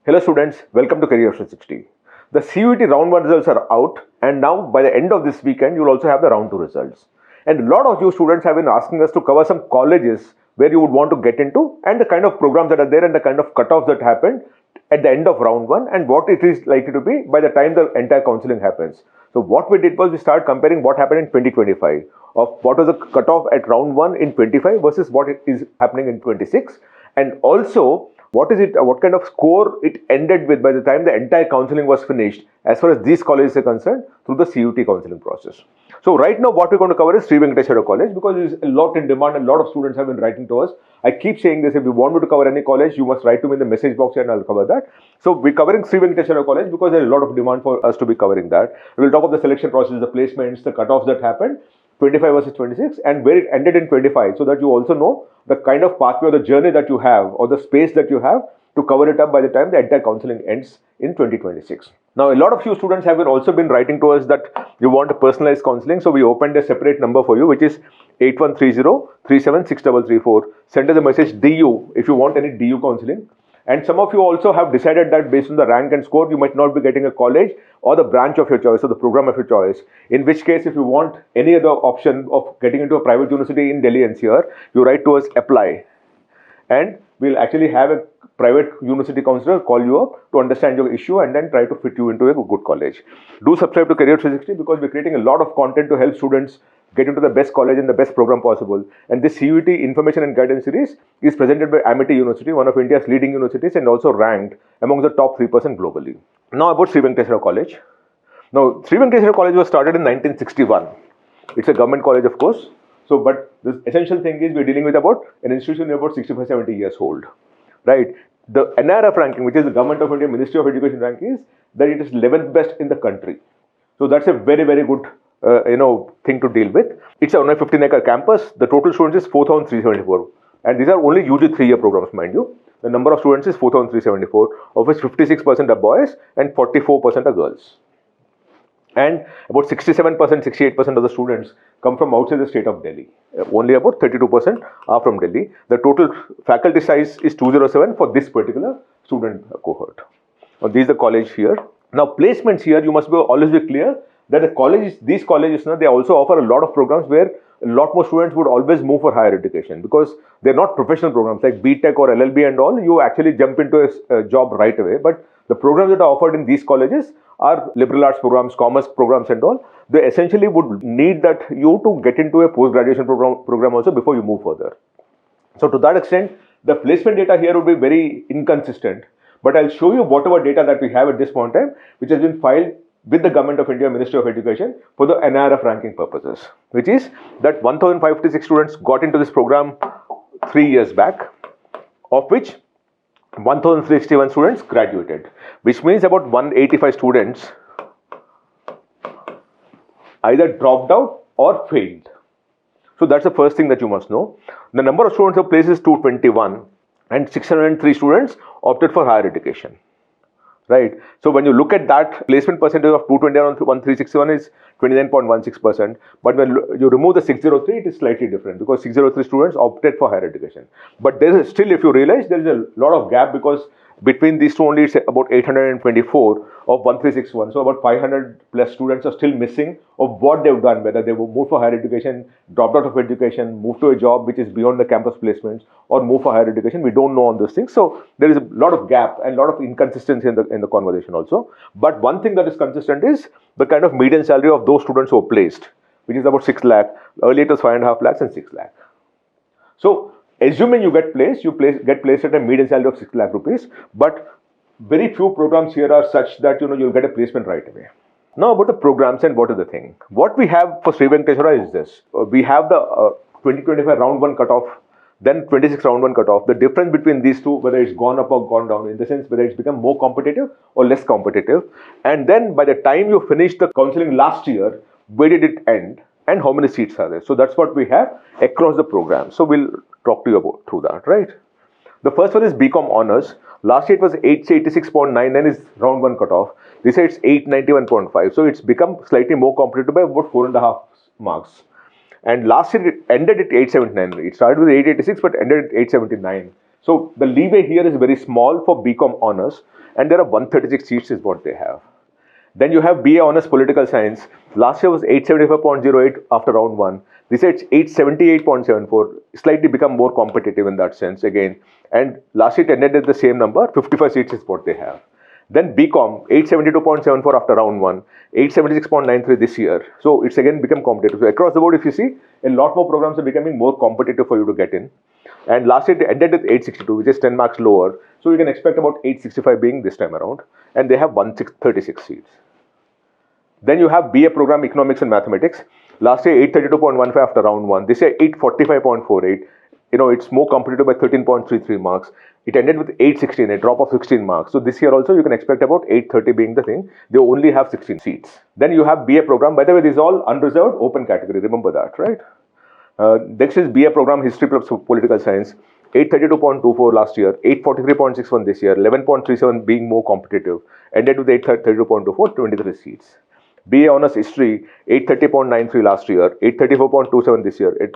Hello students, welcome to Career 360. The CUET round 1 results are out, and now by the end of this weekend you will also have the round 2 results. And a lot of you students have been asking us to cover some colleges where you would want to get into and the kind of programs that are there and the kind of cutoffs that happened at the end of round 1 and what it is likely to be by the time the entire counseling happens. So what we did was we started comparing what happened in 2025 of what was the cutoff at round 1 in 25 versus what is happening in 26, and also what kind of score it ended with by the time the entire counseling was finished as far as these colleges are concerned through the CUET counseling process. So right now what we're going to cover is Sri Venkateswara College because it's a lot in demand. A lot of students have been writing to us. I keep saying this, if you want me to cover any college, you must write to me in the message box and I'll cover that. So we're covering Sri Venkateswara College because there's a lot of demand for us to be covering that. We'll talk of the selection process, the placements, the cutoffs that happened 25 versus 26 and where it ended in 25, so that you also know the kind of pathway or the journey that you have or the space that you have to cover it up by the time the entire counseling ends in 2026. Now, a lot of you students have also been writing to us that you want a personalized counseling, so we opened a separate number for you, which is 8130-376334. Send us a message DU if you want any DU counseling. And some of you also have decided that based on the rank and score, you might not be getting a college or the branch of your choice or the program of your choice. In which case, if you want any other option of getting into a private university in Delhi NCR, you write to us apply. And we'll actually have a private university counselor call you up to understand your issue and then try to fit you into a good college. Do subscribe to Career 360 because we're creating a lot of content to help students get into the best college and the best program possible. And this CUET Information and Guidance Series is presented by Amity University, one of India's leading universities and also ranked among the top 3% globally. Now about Sri Venkateswara College. Now, Sri Venkateswara College was started in 1961. It's a government college, of course. So, but the essential thing is we're dealing with about an institution about 65, 70 years old, right? The NIRF ranking, which is the Government of India Ministry of Education ranking, is that it is 11th best in the country. So that's a very, very good thing to deal with. It's on a 15-acre campus. The total students is 4,374. And these are only UG 3-year programs, mind you. The number of students is 4,374, of which 56% are boys and 44% are girls. And about 67%, 68% of the students come from outside the state of Delhi. Only about 32% are from Delhi. The total faculty size is 207 for this particular student cohort. Now, this is the college here. Now, placements here, you must always be clear that these colleges, they also offer a lot of programs where a lot more students would always move for higher education because they're not professional programs like BTech or LLB and all. You actually jump into a job right away. But the programs that are offered in these colleges are liberal arts programs, commerce programs and all. They essentially would need that you to get into a post-graduation program also before you move further. So to that extent, the placement data here would be very inconsistent. But I'll show you whatever data that we have at this point in time, which has been filed with the Government of India Ministry of Education for the NIRF ranking purposes, which is that 1,556 students got into this program 3 years back, of which 1,061 students graduated, which means about 185 students either dropped out or failed. So that's the first thing that you must know. The number of students of place is 221 and 603 students opted for higher education. Right. So when you look at that, placement percentage of 221 on 1361 is 29.16%. But when you remove the 603, it is slightly different because 603 students opted for higher education. But there is still, if you realize, there is a lot of gap because between these two only it's about 824 of 1361. So about 500 plus students are still missing of what they've done, whether they moved for higher education, dropped out of education, moved to a job which is beyond the campus placements, or moved for higher education. We don't know on those things. So there is a lot of gap and a lot of inconsistency in the conversation also. But one thing that is consistent is the kind of median salary of those students who are placed, which is about 6 lakh. Earlier it was 5.5 lakhs and 6 lakh. So assuming you get placed, get placed at a median salary of 6 lakh rupees, but very few programs here are such that you'll get a placement right away. Now about the programs and what is the thing. What we have for Sri Venkateswara is this. We have the 2025 round 1 cutoff, then 26 round 1 cutoff. The difference between these two, whether it's gone up or gone down, in the sense whether it's become more competitive or less competitive. And then by the time you finish the counseling last year, where did it end and how many seats are there? So that's what we have across the program. So we'll talk to you about through that, right? The first one is BCom Honors. Last year it was 886.99 is round 1 cutoff. This year it's 891.5. So it's become slightly more competitive by about 4.5 marks. And last year it ended at 879. It started with 886 but ended at 879. So the leeway here is very small for BCom honors, and there are 136 seats is what they have. Then you have BA Honors Political Science. Last year was 875.08 after round 1. This year it's 878.74, slightly become more competitive in that sense again. And last year it ended at the same number, 55 seats is what they have. Then BCom, 872.74 after round 1, 876.93 this year. So it's again become competitive. So across the board, if you see, a lot more programs are becoming more competitive for you to get in. And last year it ended with 862, which is 10 marks lower. So you can expect about 865 being this time around. And they have 136 seats. Then you have BA program Economics and Mathematics. Last year 832.15 after round 1. This year 845.48. It's more competitive by 13.33 marks. It ended with 816, a drop of 16 marks. So this year also you can expect about 830 being the thing. They only have 16 seats. Then you have BA program. By the way, this is all unreserved open category. Remember that, right? Next is BA program History plus Political Science. 832.24 last year, 843.61 this year, 11.37 being more competitive. Ended with 832.24, 23 seats. BA Honors History, 830.93 last year, 834.27 this year.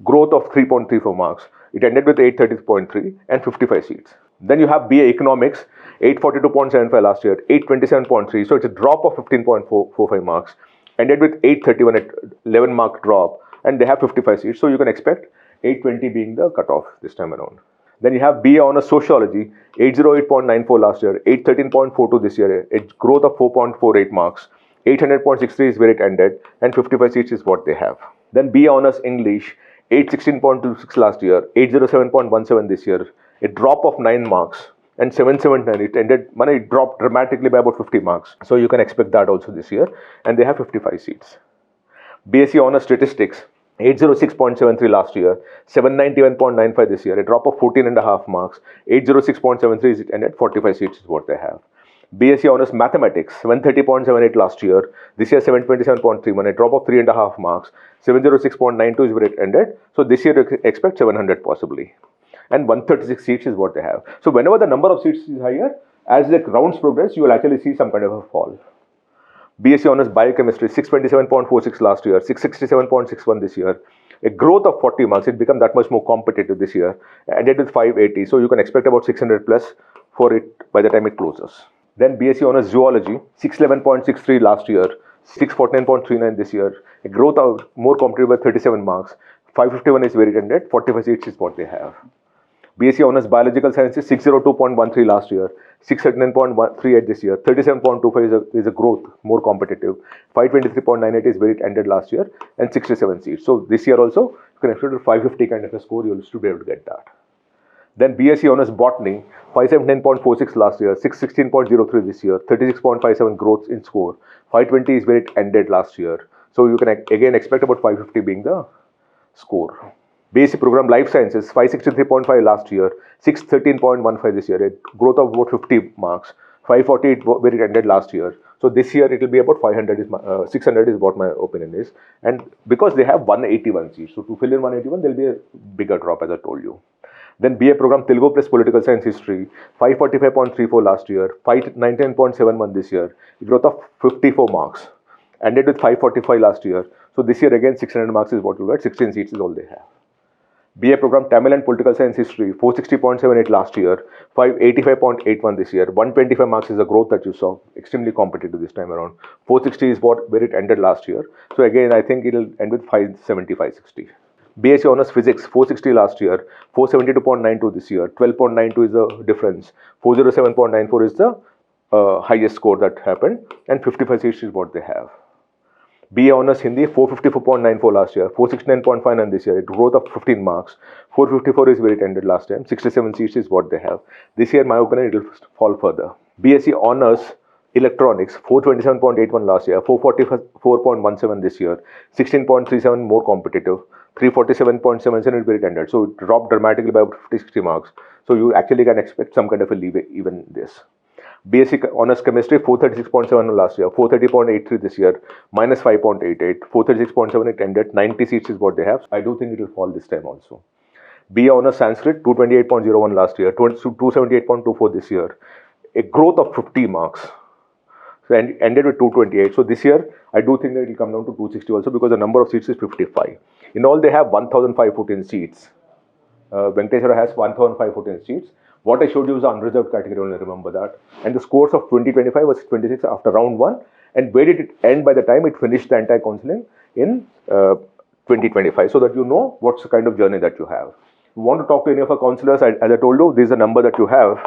Growth of 3.34 marks. It ended with 830.3 and 55 seats. Then you have BA Economics, 842.75 last year, 827.3. So it's a drop of 15.45 marks. Ended with 831 at 11 mark drop, and they have 55 seats. So you can expect 820 being the cutoff this time around. Then you have BA Honors Sociology, 808.94 last year, 813.42 this year, a growth of 4.48 marks. 800.63 is where it ended, and 55 seats is what they have. Then BA Honors English, 816.26 last year, 807.17 this year, a drop of 9 marks, and 779. It dropped dramatically by about 50 marks. So you can expect that also this year, and they have 55 seats. BSc Honors Statistics, 806.73 last year, 791.95 this year, a drop of 14.5 marks. 806.73 is it ended, 45 seats is what they have. BSc Honors Mathematics, 130.78 last year. This year 727.31, a drop of 3.5 marks. 706.92 is where it ended. So this year you expect 700 possibly. And 136 seats is what they have. So whenever the number of seats is higher, as the rounds progress, you will actually see some kind of a fall. BSc Honors Biochemistry, 627.46 last year, 667.61 this year. A growth of 40 marks. It became that much more competitive this year. Ended with 580. So you can expect about 600 plus for it by the time it closes. Then BSc Honors Zoology, 611.63 last year, 649.39 this year. A growth of more competitive by 37 marks. 551 is where it ended. 45 seats is what they have. BSc Honors Biological Sciences, 602.13 last year, 639.38 this year, 37.25 is a growth, more competitive. 523.98 is where it ended last year, and 67 seats. So this year also, you can expect a 550 kind of a score, you'll still be able to get that. Then BSc Honors Botany, 579.46 last year, 616.03 this year, 36.57 growth in score. 520 is where it ended last year. So you can again expect about 550 being the score. BSc Program Life Sciences, 563.5 last year, 613.15 this year, a growth of about 50 marks. 548 where it ended last year. So this year it will be about 600 is what my opinion is. And because they have 181 seats, so to fill in 181, there will be a bigger drop as I told you. Then BA program Telugu plus Political Science History, 545.34 last year, 599.71 this year, a growth of 54 marks. Ended with 545 last year. So this year again 600 marks is what you get, 16 seats is all they have. BA program Tamil and Political Science History, 460.78 last year, 585.81 this year. 125 marks is the growth that you saw, extremely competitive this time around. 460 is where it ended last year. So again, I think it will end with 570, 560. BSc Honors Physics, 460 last year, 472.92 this year. 12.92 is the difference. 407.94 is the highest score that happened, and 55 seats is what they have. BA Honors Hindi, 454.94 last year, 469.59 this year, a growth of 15 marks. 454 is where it ended last time, 67 seats is what they have. This year, in my opinion, it will fall further. BSc Honors Electronics, 427.81 last year, 444.17 this year, 16.37 more competitive, 347.77 is where it ended. So it dropped dramatically by about 50-60 marks. So you actually can expect some kind of a leeway even this. BSc Honors Chemistry, 436.71 last year, 430.83 this year, minus 5.88, 436.7 it ended, 90 seats is what they have. I do think it will fall this time also. BA Honors Sanskrit, 228.01 last year, 278.24 this year, a growth of 50 marks. So ended with 228. So this year, I do think that it will come down to 260 also because the number of seats is 55. In all, they have 1,514 seats. Venkateswara has 1,514 seats. What I showed you is the unreserved category only, remember that. And the scores of 2025 was 26 after round 1. And where did it end by the time it finished the entire counseling in 2025, so that you know what's the kind of journey that you have. If you want to talk to any of our counselors, as I told you, this is the number that you have,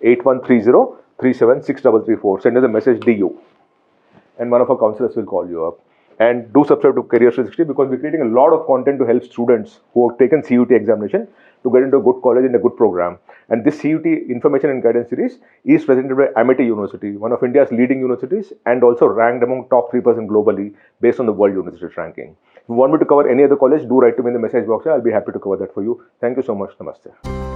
8130 3763334. Send us a message DU, and one of our counselors will call you up. And do subscribe to Career 360, because we're creating a lot of content to help students who have taken CUT examination to get into a good college in a good program. And this CUT information and guidance series is presented by Amity University, one of India's leading universities, and also ranked among top 3% globally based on the World University ranking. If you want me to cover any other college, do write to me in the message box. I'll be happy to cover that for you. Thank you so much. Namaste.